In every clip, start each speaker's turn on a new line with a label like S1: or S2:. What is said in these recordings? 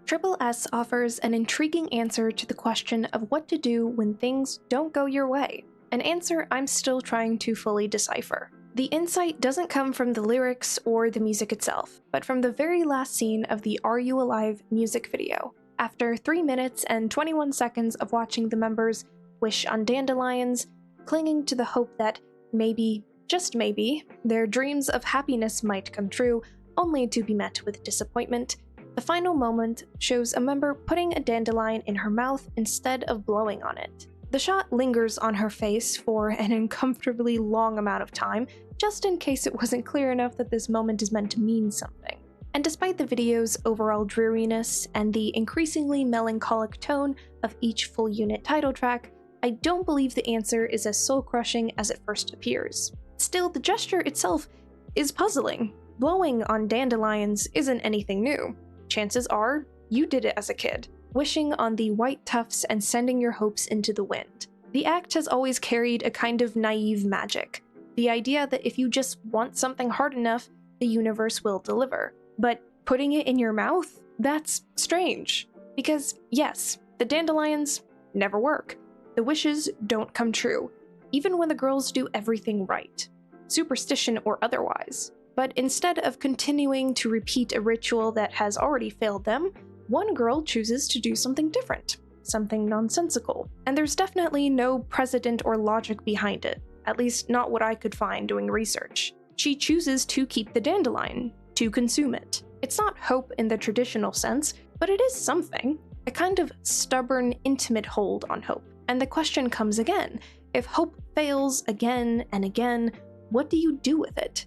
S1: TripleS offers an intriguing answer to the question of what to do when things don't go your way, an answer I'm still trying to fully decipher. The insight doesn't come from the lyrics or the music itself, but from the very last scene of the Are You Alive music video. After 3 minutes and 21 seconds of watching the members wish on dandelions, clinging to the hope that maybe, just maybe, their dreams of happiness might come true, only to be met with disappointment, the final moment shows a member putting a dandelion in her mouth instead of blowing on it. The shot lingers on her face for an uncomfortably long amount of time, just in case it wasn't clear enough that this moment is meant to mean something. And despite the video's overall dreariness and the increasingly melancholic tone of each full unit title track, I don't believe the answer is as soul-crushing as it first appears. Still, the gesture itself is puzzling. Blowing on dandelions isn't anything new. Chances are, you did it as a kid, wishing on the white tufts and sending your hopes into the wind. The act has always carried a kind of naive magic, the idea that if you just want something hard enough, the universe will deliver. But putting it in your mouth? That's strange. Because yes, the dandelions never work. The wishes don't come true, even when the girls do everything right, superstition or otherwise. But instead of continuing to repeat a ritual that has already failed them, one girl chooses to do something different, something nonsensical. And there's definitely no precedent or logic behind it, at least not what I could find doing research. She chooses to keep the dandelion, to consume it. It's not hope in the traditional sense, but it is something, a kind of stubborn, intimate hold on hope. And the question comes again, if hope fails again and again, what do you do with it?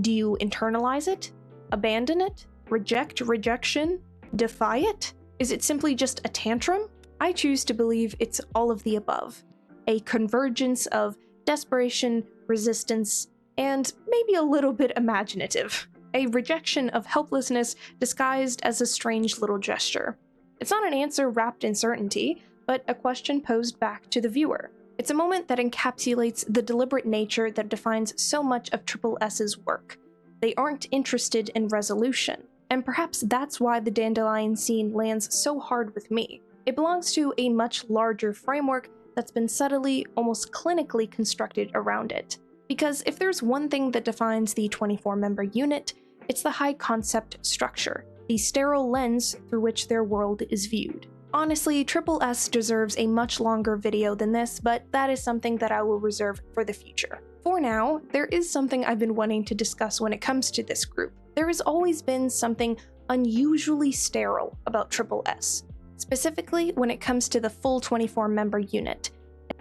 S1: Do you internalize it? Abandon it? Reject rejection? Defy it? Is it simply just a tantrum? I choose to believe it's all of the above. A convergence of desperation, resistance, and maybe a little bit imaginative. A rejection of helplessness disguised as a strange little gesture. It's not an answer wrapped in certainty, but a question posed back to the viewer. It's a moment that encapsulates the deliberate nature that defines so much of TripleS's work. They aren't interested in resolution, and perhaps that's why the dandelion scene lands so hard with me. It belongs to a much larger framework that's been subtly, almost clinically constructed around it. Because if there's one thing that defines the 24-member unit, it's the high-concept structure, the sterile lens through which their world is viewed. Honestly, TripleS deserves a much longer video than this, but that is something that I will reserve for the future. For now, there is something I've been wanting to discuss when it comes to this group. There has always been something unusually sterile about TripleS, specifically when it comes to the full 24-member unit,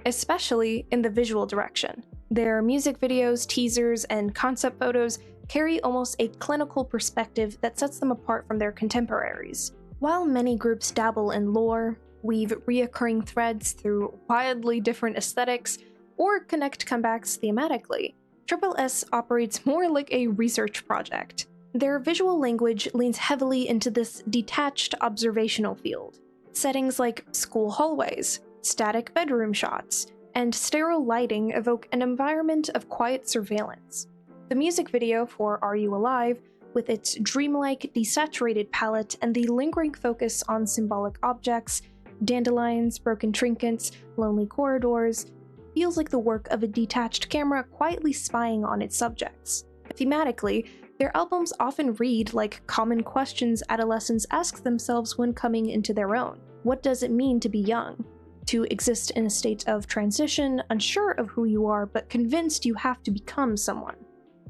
S1: especially in the visual direction. Their music videos, teasers, and concept photos carry almost a clinical perspective that sets them apart from their contemporaries. While many groups dabble in lore, weave reoccurring threads through wildly different aesthetics, or connect comebacks thematically, TripleS operates more like a research project. Their visual language leans heavily into this detached observational field. Settings like school hallways, static bedroom shots, and sterile lighting evoke an environment of quiet surveillance. The music video for Are You Alive, with its dreamlike, desaturated palette and the lingering focus on symbolic objects, dandelions, broken trinkets, lonely corridors, feels like the work of a detached camera quietly spying on its subjects. Thematically, their albums often read like common questions adolescents ask themselves when coming into their own. What does it mean to be young? To exist in a state of transition, unsure of who you are, but convinced you have to become someone?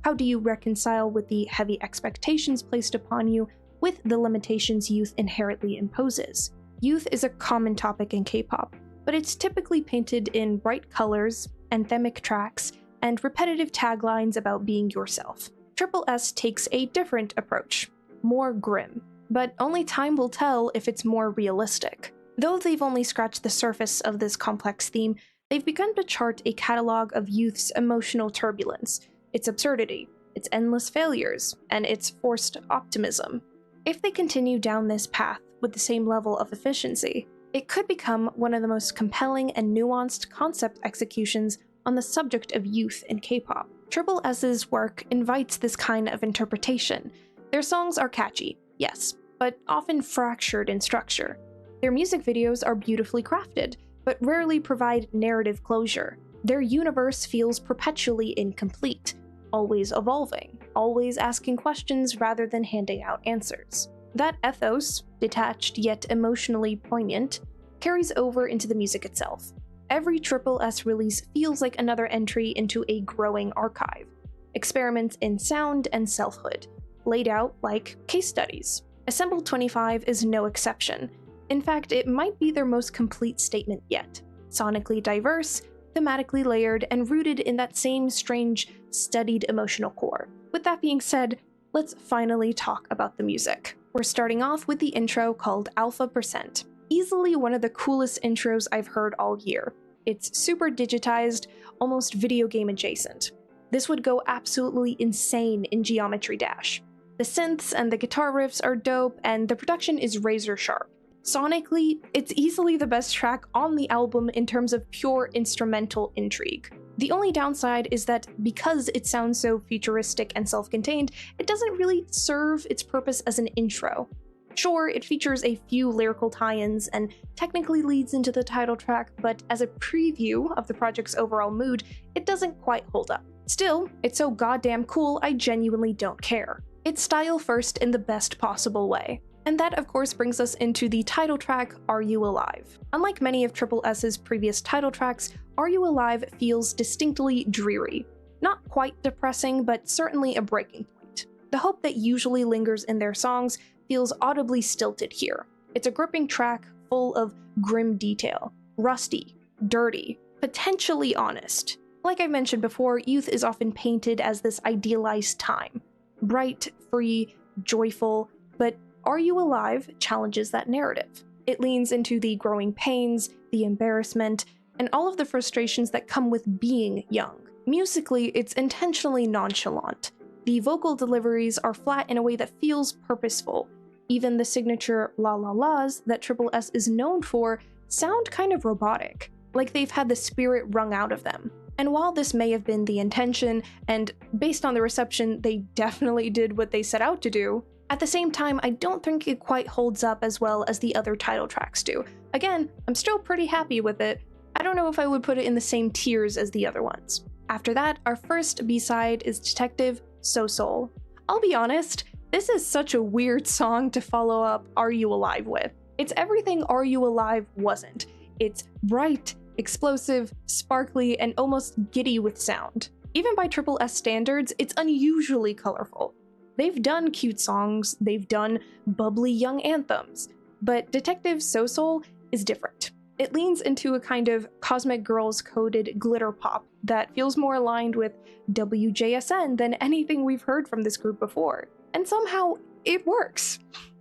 S1: How do you reconcile with the heavy expectations placed upon you with the limitations youth inherently imposes? Youth is a common topic in K-pop, but it's typically painted in bright colors, anthemic tracks, and repetitive taglines about being yourself. TripleS takes a different approach, more grim, but only time will tell if it's more realistic. Though they've only scratched the surface of this complex theme, they've begun to chart a catalog of youth's emotional turbulence, its absurdity, its endless failures, and its forced optimism. If they continue down this path with the same level of efficiency, it could become one of the most compelling and nuanced concept executions on the subject of youth in K-pop. TripleS's work invites this kind of interpretation. Their songs are catchy, yes, but but often fractured in structure. Their music videos are beautifully crafted, but rarely provide narrative closure. Their universe feels perpetually incomplete, always evolving, always asking questions rather than handing out answers. That ethos, detached yet emotionally poignant, carries over into the music itself. Every TripleS release feels like another entry into a growing archive. Experiments in sound and selfhood, laid out like case studies. Assemble 25 is no exception. In fact, it might be their most complete statement yet. Sonically diverse, thematically layered, and rooted in that same strange, studied emotional core. With that being said, let's finally talk about the music. We're starting off with the intro called Alpha Percent. Easily one of the coolest intros I've heard all year. It's super digitized, almost video game adjacent. This would go absolutely insane in Geometry Dash. The synths and the guitar riffs are dope, and the production is razor sharp. Sonically, it's easily the best track on the album in terms of pure instrumental intrigue. The only downside is that because it sounds so futuristic and self-contained, it doesn't really serve its purpose as an intro. Sure, it features a few lyrical tie-ins and technically leads into the title track, but as a preview of the project's overall mood, it doesn't quite hold up. Still, it's so goddamn cool I genuinely don't care. It's style first in the best possible way. And that of course brings us into the title track, Are You Alive? Unlike many of TripleS's previous title tracks, Are You Alive feels distinctly dreary. Not quite depressing, but certainly a breaking point. The hope that usually lingers in their songs feels audibly stilted here. It's a gripping track full of grim detail, rusty, dirty, potentially honest. Like I mentioned before, youth is often painted as this idealized time. Bright, free, joyful, but Are You Alive challenges that narrative. It leans into the growing pains, the embarrassment, and all of the frustrations that come with being young. Musically, it's intentionally nonchalant. The vocal deliveries are flat in a way that feels purposeful. Even the signature la-la-las that TripleS is known for sound kind of robotic, like they've had the spirit wrung out of them. And while this may have been the intention, and based on the reception, they definitely did what they set out to do, at the same time, I don't think it quite holds up as well as the other title tracks do. Again, I'm still pretty happy with it. I don't know if I would put it in the same tiers as the other ones. After that, our first B-side is Detective So Soul. I'll be honest, this is such a weird song to follow up Are You Alive with. It's everything Are You Alive wasn't. It's bright, explosive, sparkly, and almost giddy with sound. Even by TripleS standards, it's unusually colorful. They've done cute songs, they've done bubbly young anthems, but Detective So Soul is different. It leans into a kind of Cosmic Girls coded glitter pop that feels more aligned with WJSN than anything we've heard from this group before. And somehow, it works.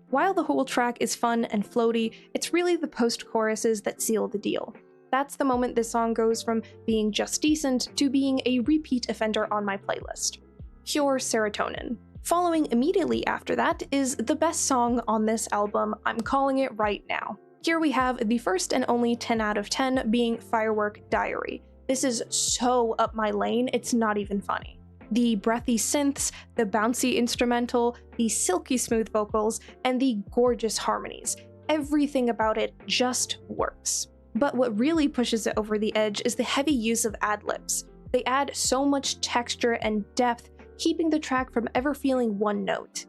S1: While the whole track is fun and floaty, it's really the post-choruses that seal the deal. That's the moment this song goes from being just decent to being a repeat offender on my playlist. Pure Serotonin. Following immediately after that is the best song on this album, I'm calling it right now. Here we have the first and only 10 out of 10 being Firework Diary. This is so up my lane, it's not even funny. The breathy synths, the bouncy instrumental, the silky smooth vocals, and the gorgeous harmonies. Everything about it just works. But what really pushes it over the edge is the heavy use of ad-libs. They add so much texture and depth, keeping the track from ever feeling one note.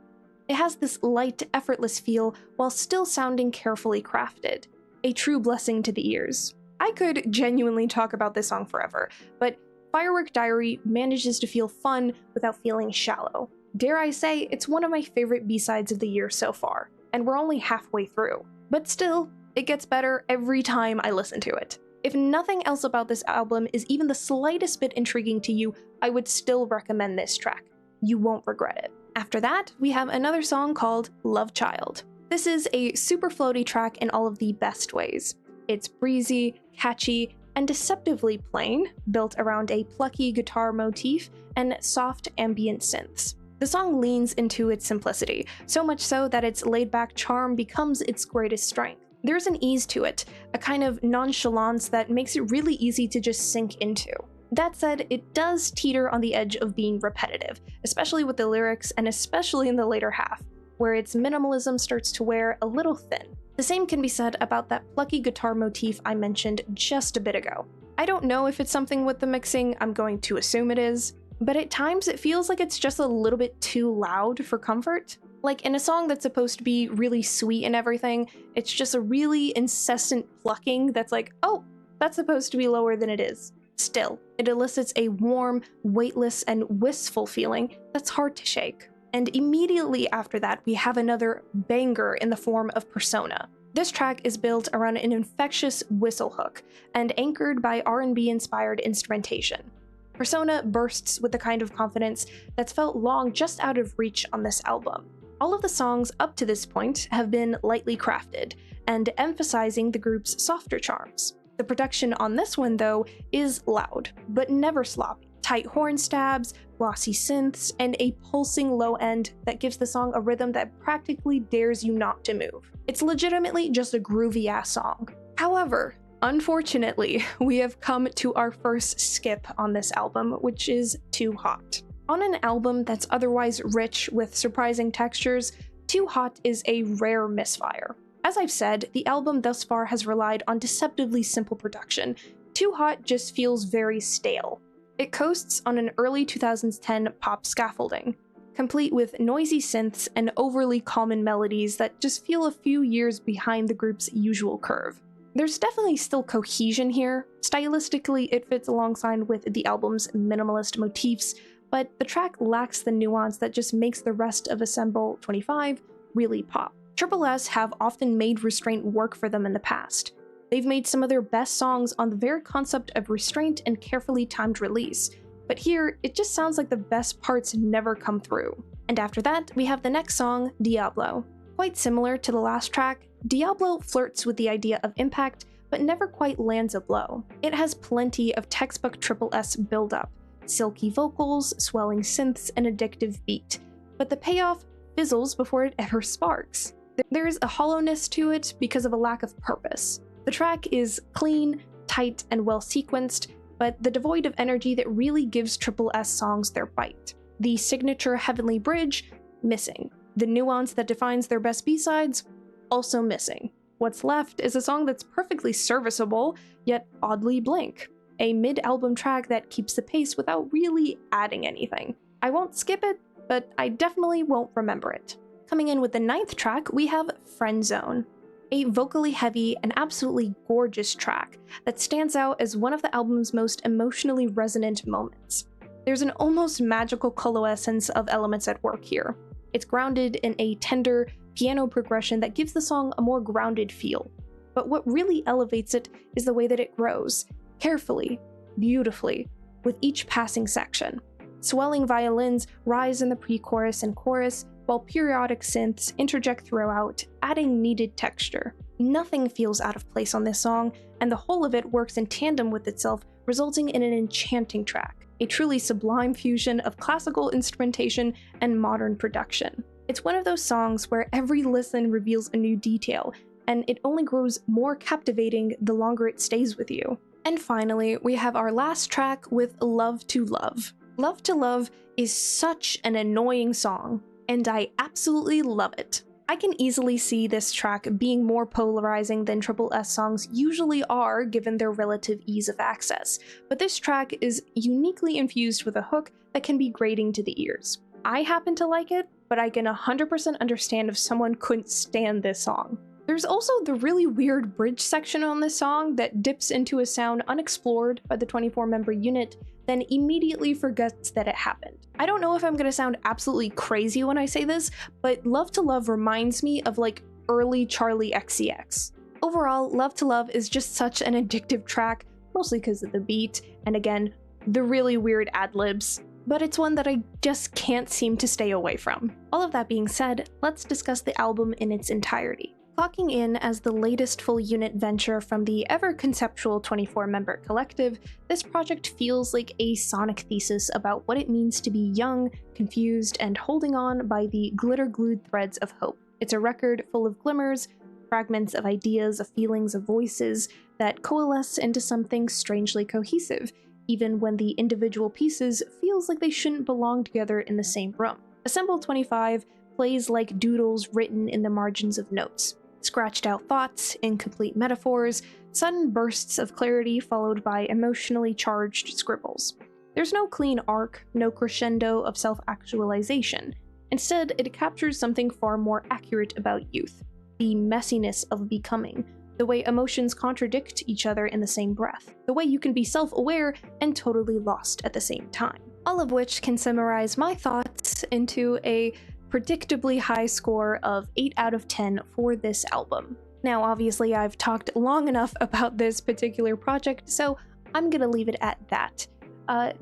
S1: It has this light, effortless feel while still sounding carefully crafted. A true blessing to the ears. I could genuinely talk about this song forever, but Firework Diary manages to feel fun without feeling shallow. Dare I say, it's one of my favorite B-sides of the year so far, and we're only halfway through. But still, it gets better every time I listen to it. If nothing else about this album is even the slightest bit intriguing to you, I would still recommend this track. You won't regret it. After that, we have another song called Love Child. This is a super floaty track in all of the best ways. It's breezy, catchy, and deceptively plain, built around a plucky guitar motif and soft ambient synths. The song leans into its simplicity, so much so that its laid-back charm becomes its greatest strength. There's an ease to it, a kind of nonchalance that makes it really easy to just sink into. That said, it does teeter on the edge of being repetitive, especially with the lyrics and especially in the later half. where its minimalism starts to wear a little thin. The same can be said about that plucky guitar motif I mentioned just a bit ago. I don't know if it's something with the mixing, I'm going to assume it is, but at times it feels like it's just a little bit too loud for comfort. Like in a song that's supposed to be really sweet and everything, it's just a really incessant plucking that's like, oh, that's supposed to be lower than it is. Still, it elicits a warm, weightless, and wistful feeling that's hard to shake. And immediately after that, we have another banger in the form of Persona. This track is built around an infectious whistle hook and anchored by R&B-inspired instrumentation. Persona bursts with the kind of confidence that's felt long just out of reach on this album. All of the songs up to this point have been lightly crafted and emphasizing the group's softer charms. The production on this one, though, is loud, but never sloppy. Tight horn stabs, glossy synths, and a pulsing low end that gives the song a rhythm that practically dares you not to move. It's legitimately just a groovy-ass song. However, unfortunately, we have come to our first skip on this album, which is Too Hot. On an album that's otherwise rich with surprising textures, Too Hot is a rare misfire. As I've said, the album thus far has relied on deceptively simple production. Too Hot just feels very stale. It coasts on an early 2010 pop scaffolding, complete with noisy synths and overly common melodies that just feel a few years behind the group's usual curve. There's definitely still cohesion here. Stylistically, it fits alongside with the album's minimalist motifs, but the track lacks the nuance that just makes the rest of Assemble 25 really pop. TripleS have often made restraint work for them in the past. They've made some of their best songs on the very concept of restraint and carefully timed release, but here, it just sounds like the best parts never come through. And after that, we have the next song, Diablo. Quite similar to the last track, Diablo flirts with the idea of impact, but never quite lands a blow. It has plenty of textbook TripleS build-up, silky vocals, swelling synths, and addictive beat, but the payoff fizzles before it ever sparks. There's a hollowness to it because of a lack of purpose. The track is clean, tight, and well-sequenced, but the devoid of energy that really gives TripleS songs their bite. The signature Heavenly Bridge, missing. The nuance that defines their best B-sides, also missing. What's left is a song that's perfectly serviceable, yet oddly blank. A mid-album track that keeps the pace without really adding anything. I won't skip it, but I definitely won't remember it. Coming in with the 9th track, we have Friend Zone. A vocally heavy and absolutely gorgeous track that stands out as one of the album's most emotionally resonant moments. There's an almost magical coalescence of elements at work here. It's grounded in a tender piano progression that gives the song a more grounded feel. But what really elevates it is the way that it grows, carefully, beautifully, with each passing section. Swelling violins rise in the pre-chorus and chorus, while periodic synths interject throughout, adding needed texture. Nothing feels out of place on this song, and the whole of it works in tandem with itself, resulting in an enchanting track, a truly sublime fusion of classical instrumentation and modern production. It's one of those songs where every listen reveals a new detail, and it only grows more captivating the longer it stays with you. And finally, we have our last track with Love to Love. Love to Love is such an annoying song, and I absolutely love it. I can easily see this track being more polarizing than TripleS songs usually are given their relative ease of access, but this track is uniquely infused with a hook that can be grating to the ears. I happen to like it, but I can 100% understand if someone couldn't stand this song. There's also the really weird bridge section on this song that dips into a sound unexplored by the 24-member unit, then immediately forgets that it happened. I don't know if I'm gonna sound absolutely crazy when I say this, but Love to Love reminds me of like early Charlie XCX. Overall, Love to Love is just such an addictive track, mostly because of the beat, and again, the really weird ad-libs, but it's one that I just can't seem to stay away from. All of that being said, let's discuss the album in its entirety. Clocking in as the latest full-unit venture from the ever-conceptual 24-member collective, this project feels like a sonic thesis about what it means to be young, confused, and holding on by the glitter-glued threads of hope. It's a record full of glimmers, fragments of ideas, of feelings, of voices that coalesce into something strangely cohesive, even when the individual pieces feels like they shouldn't belong together in the same room. Assemble 25 plays like doodles written in the margins of notes. Scratched out thoughts, incomplete metaphors, sudden bursts of clarity followed by emotionally charged scribbles. There's no clean arc, no crescendo of self-actualization. Instead, it captures something far more accurate about youth: the messiness of becoming, the way emotions contradict each other in the same breath, the way you can be self-aware and totally lost at the same time. All of which can summarize my thoughts into a predictably high score of 8 out of 10 for this album. Now, obviously, I've talked long enough about this particular project, so I'm gonna leave it at that.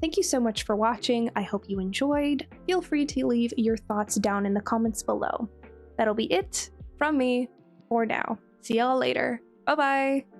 S1: Thank you so much for watching. I hope you enjoyed. Feel free to leave your thoughts down in the comments below. That'll be it from me for now. See y'all later. Bye-bye!